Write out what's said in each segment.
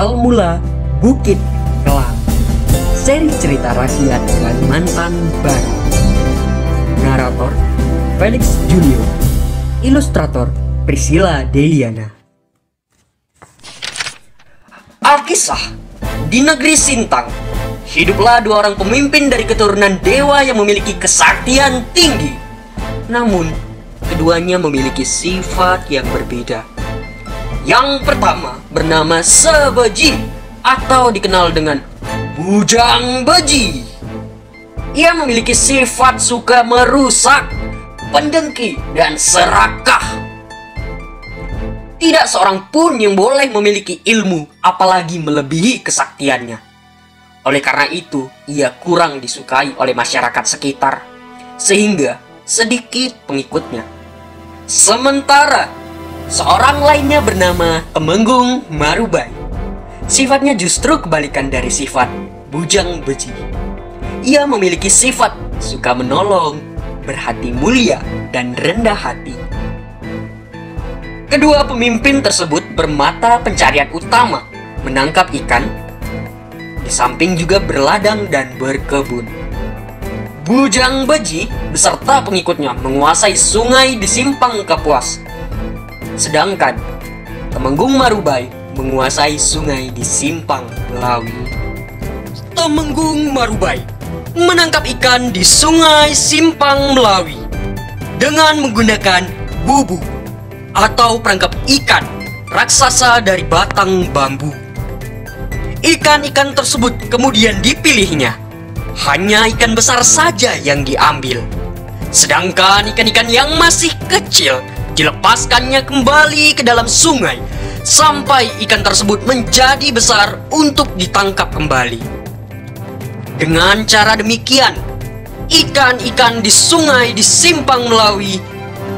Awal mula Bukit Kelam. Seri cerita rakyat Kalimantan Barat. Narator Felix Junior. Ilustrator Priscilla Deliana. Alkisah, di negeri Sintang, hiduplah dua orang pemimpin dari keturunan dewa yang memiliki kesaktian tinggi. Namun, keduanya memiliki sifat yang berbeda. Yang pertama bernama Sebeji atau dikenal dengan Bujang Beji. Ia memiliki sifat suka merusak, pendengki, dan serakah. Tidak seorang pun yang boleh memiliki ilmu, apalagi melebihi kesaktiannya. Oleh karena itu, ia kurang disukai oleh masyarakat sekitar, sehingga sedikit pengikutnya. Sementara, seorang lainnya bernama Temenggung Marubai. Sifatnya justru kebalikan dari sifat Bujang Beji. Ia memiliki sifat suka menolong, berhati mulia, dan rendah hati. Kedua pemimpin tersebut bermata pencarian utama, menangkap ikan, di samping juga berladang dan berkebun. Bujang Beji beserta pengikutnya menguasai sungai di Simpang Kapuas. Sedangkan Temenggung Marubai menguasai sungai di Simpang Melawi. Temenggung Marubai menangkap ikan di sungai Simpang Melawi dengan menggunakan bubu atau perangkap ikan raksasa dari batang bambu. Ikan-ikan tersebut kemudian dipilihnya. Hanya ikan besar saja yang diambil. Sedangkan ikan-ikan yang masih kecil dilepaskannya kembali ke dalam sungai sampai ikan tersebut menjadi besar untuk ditangkap kembali. Dengan cara demikian, ikan-ikan di sungai di Simpang Melawi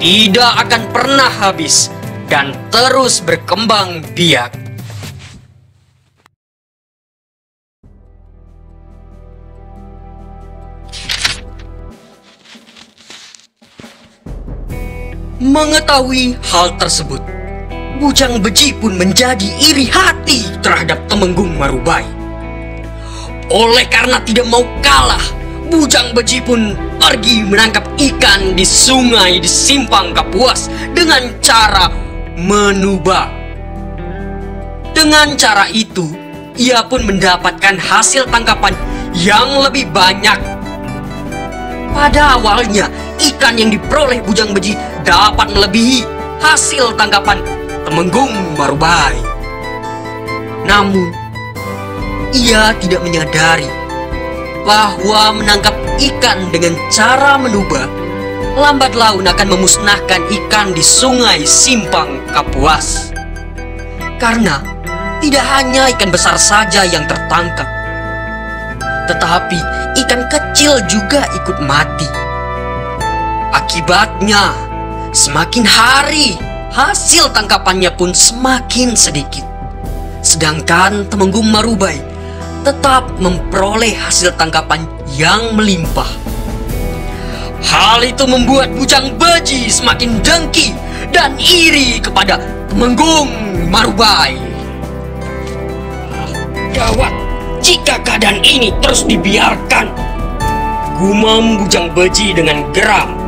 tidak akan pernah habis dan terus berkembang biak. Mengetahui hal tersebut, Bujang Beji pun menjadi iri hati terhadap Temenggung Marubai. Oleh karena tidak mau kalah, Bujang Beji pun pergi menangkap ikan di sungai di Simpang Kapuas dengan cara menubak. Dengan cara itu, ia pun mendapatkan hasil tangkapan yang lebih banyak. Pada awalnya, ikan yang diperoleh Bujang Beji dapat melebihi hasil tangkapan Temenggung Marubai. Namun, ia tidak menyadari bahwa menangkap ikan dengan cara menubak lambat laun akan memusnahkan ikan di sungai Simpang Kapuas. Karena tidak hanya ikan besar saja yang tertangkap, tetapi ikan kecil juga ikut mati. Akibatnya, semakin hari hasil tangkapannya pun semakin sedikit. Sedangkan Temenggung Marubai tetap memperoleh hasil tangkapan yang melimpah. Hal itu membuat Bujang Beji semakin dengki dan iri kepada Temenggung Marubai. Gawat, jika keadaan ini terus dibiarkan, gumam Bujang Beji dengan geram.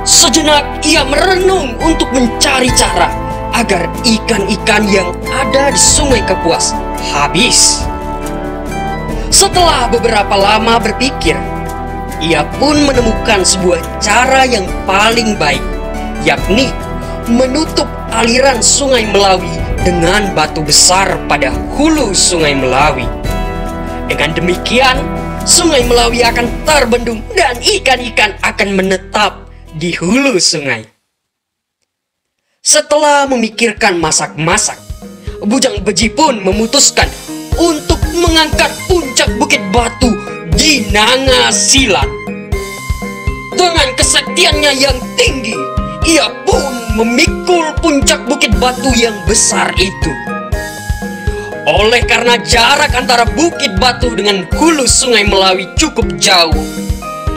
Sejenak ia merenung untuk mencari cara agar ikan-ikan yang ada di sungai Kapuas habis. Setelah beberapa lama berpikir, ia pun menemukan sebuah cara yang paling baik, yakni menutup aliran sungai Melawi dengan batu besar pada hulu sungai Melawi. Dengan demikian, sungai Melawi akan terbendung dan ikan-ikan akan menetap di hulu sungai. Setelah memikirkan masak-masak, Bujang Beji pun memutuskan untuk mengangkat puncak bukit batu di Nangasilan. Dengan kesaktiannya yang tinggi, ia pun memikul puncak bukit batu yang besar itu. Oleh karena jarak antara bukit batu dengan hulu sungai Melawi cukup jauh,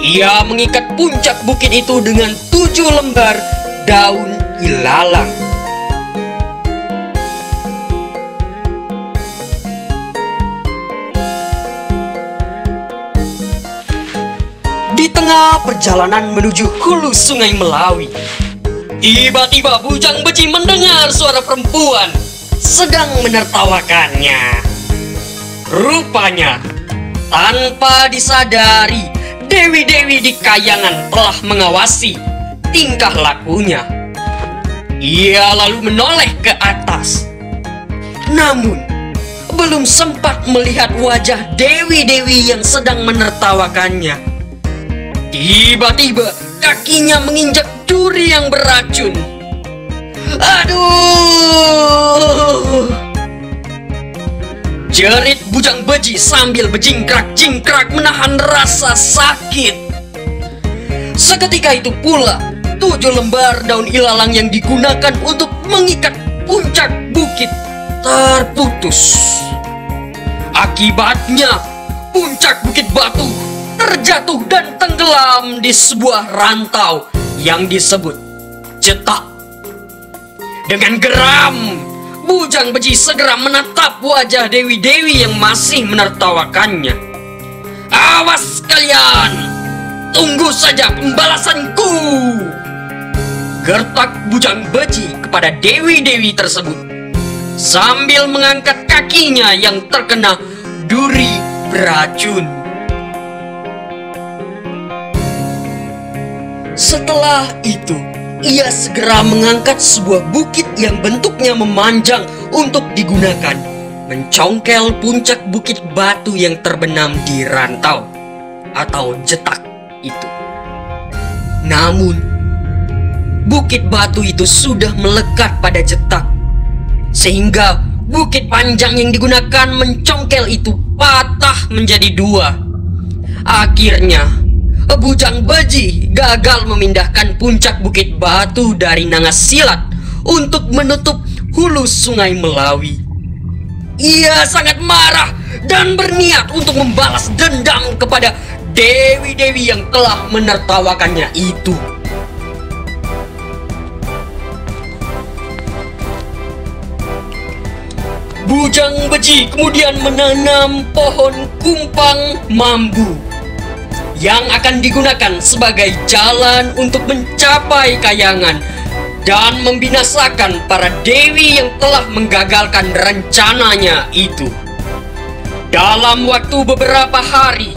ia mengikat puncak bukit itu dengan 7 lembar daun ilalang. tengah perjalanan menuju hulu sungai Melawi, tiba-tiba Bujang Beji mendengar suara perempuan sedang menertawakannya. Rupanya, tanpa disadari, dewi-dewi di kayangan telah mengawasi tingkah lakunya. Ia lalu menoleh ke atas. Namun, belum sempat melihat wajah dewi-dewi yang sedang menertawakannya, tiba-tiba kakinya menginjak duri yang beracun. Aduh! Jerit Bujang Beji sambil berjingkrak-jingkrak menahan rasa sakit. Seketika itu pula, 7 lembar daun ilalang yang digunakan untuk mengikat puncak bukit terputus. Akibatnya, puncak bukit batu terjatuh dan tenggelam di sebuah rantau yang disebut Jetak. Dengan geram, Bujang Beji segera menatap wajah dewi-dewi yang masih menertawakannya. Awas kalian, tunggu saja pembalasanku, gertak Bujang Beji kepada dewi-dewi tersebut sambil mengangkat kakinya yang terkena duri beracun. Setelah itu, ia segera mengangkat sebuah bukit yang bentuknya memanjang untuk digunakan mencongkel puncak bukit batu yang terbenam di rantau atau jetak itu. Namun, bukit batu itu sudah melekat pada jetak, sehingga bukit panjang yang digunakan mencongkel itu patah menjadi 2. Akhirnya, Bujang Beji gagal memindahkan puncak bukit batu dari Nangasilat untuk menutup hulu sungai Melawi. Ia sangat marah dan berniat untuk membalas dendam kepada dewi-dewi yang telah menertawakannya itu. Bujang Beji kemudian menanam pohon kumpang mambu yang akan digunakan sebagai jalan untuk mencapai kayangan dan membinasakan para dewi yang telah menggagalkan rencananya itu. Dalam waktu beberapa hari,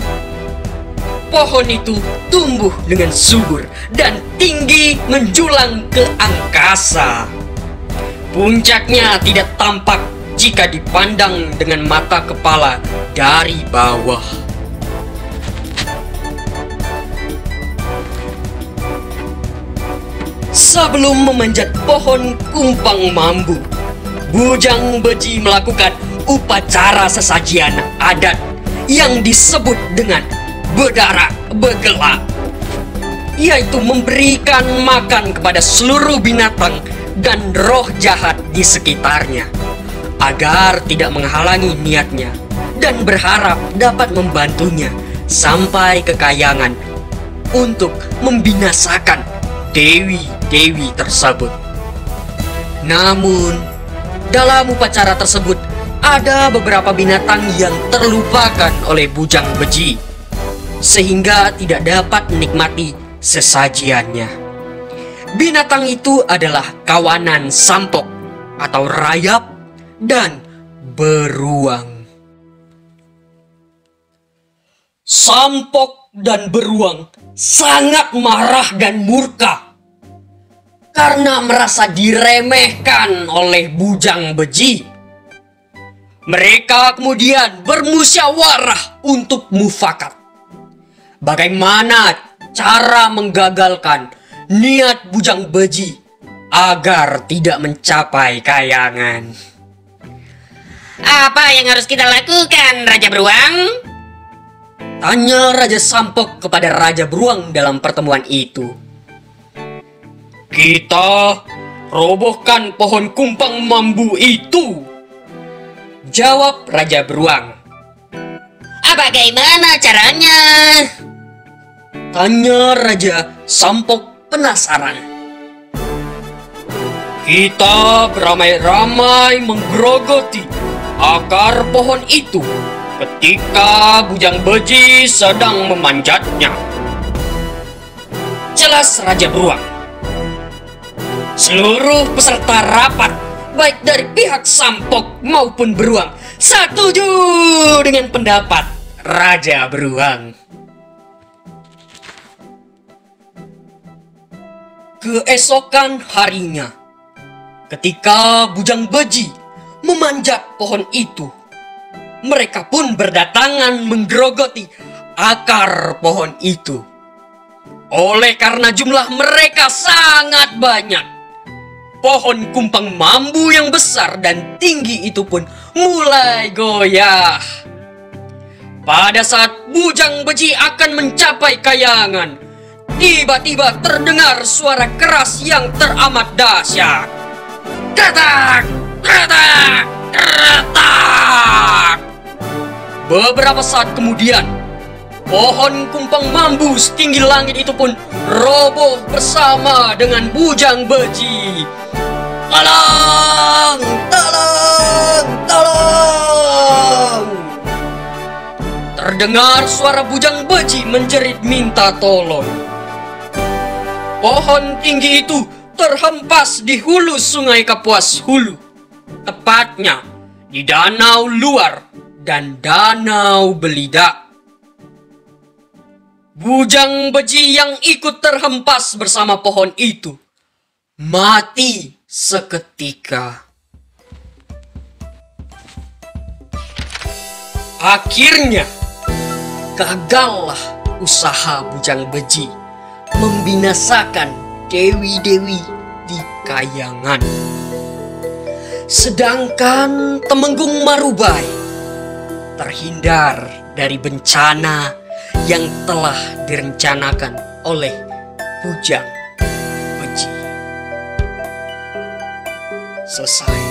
pohon itu tumbuh dengan subur dan tinggi menjulang ke angkasa. Puncaknya tidak tampak jika dipandang dengan mata kepala dari bawah. Sebelum memanjat pohon kumpang mambu, Bujang Beji melakukan upacara sesajian adat yang disebut dengan bedara begela, yaitu memberikan makan kepada seluruh binatang dan roh jahat di sekitarnya agar tidak menghalangi niatnya dan berharap dapat membantunya sampai ke kayangan untuk membinasakan dewi-dewi tersebut. Namun, dalam upacara tersebut ada beberapa binatang yang terlupakan oleh Bujang Beji, sehingga tidak dapat menikmati sesajiannya. Binatang itu adalah kawanan sampok atau rayap dan beruang. Sampok dan beruang sangat marah dan murka karena merasa diremehkan oleh Bujang Beji. Mereka kemudian bermusyawarah untuk mufakat. Bagaimana cara menggagalkan niat Bujang Beji agar tidak mencapai kayangan? Apa yang harus kita lakukan, Raja Beruang? Tanya Raja Sampok kepada Raja Beruang dalam pertemuan itu. Kita robohkan pohon kumpang mambu itu, jawab Raja Beruang. Bagaimana caranya? Tanya Raja Sampok penasaran. Kita beramai-ramai menggerogoti akar pohon itu ketika Bujang Beji sedang memanjatnya. Jelas Raja Beruang. Seluruh peserta rapat, baik dari pihak Sampok maupun Beruang, setuju dengan pendapat Raja Beruang. Keesokan harinya, ketika Bujang Beji memanjat pohon itu, mereka pun berdatangan menggerogoti akar pohon itu. Oleh karena jumlah mereka sangat banyak, pohon kumpang mambu yang besar dan tinggi itu pun mulai goyah. Pada saat Bujang Beji akan mencapai kayangan, tiba-tiba terdengar suara keras yang teramat dahsyat. Kretak! Kretak! Kretak! Beberapa saat kemudian, pohon kumpang mambu setinggi langit itu pun roboh bersama dengan Bujang Beji. Tolong! Tolong! Tolong! Terdengar suara Bujang Beji menjerit minta tolong. Pohon tinggi itu terhempas di hulu Sungai Kapuas Hulu, tepatnya di Danau Luar dan Danau Belida. Bujang Beji yang ikut terhempas bersama pohon itu mati seketika. Akhirnya gagallah usaha Bujang Beji membinasakan dewi-dewi di kayangan. Sedangkan Temenggung Marubai terhindar dari bencana yang telah direncanakan oleh Bujang Beji. Selesai.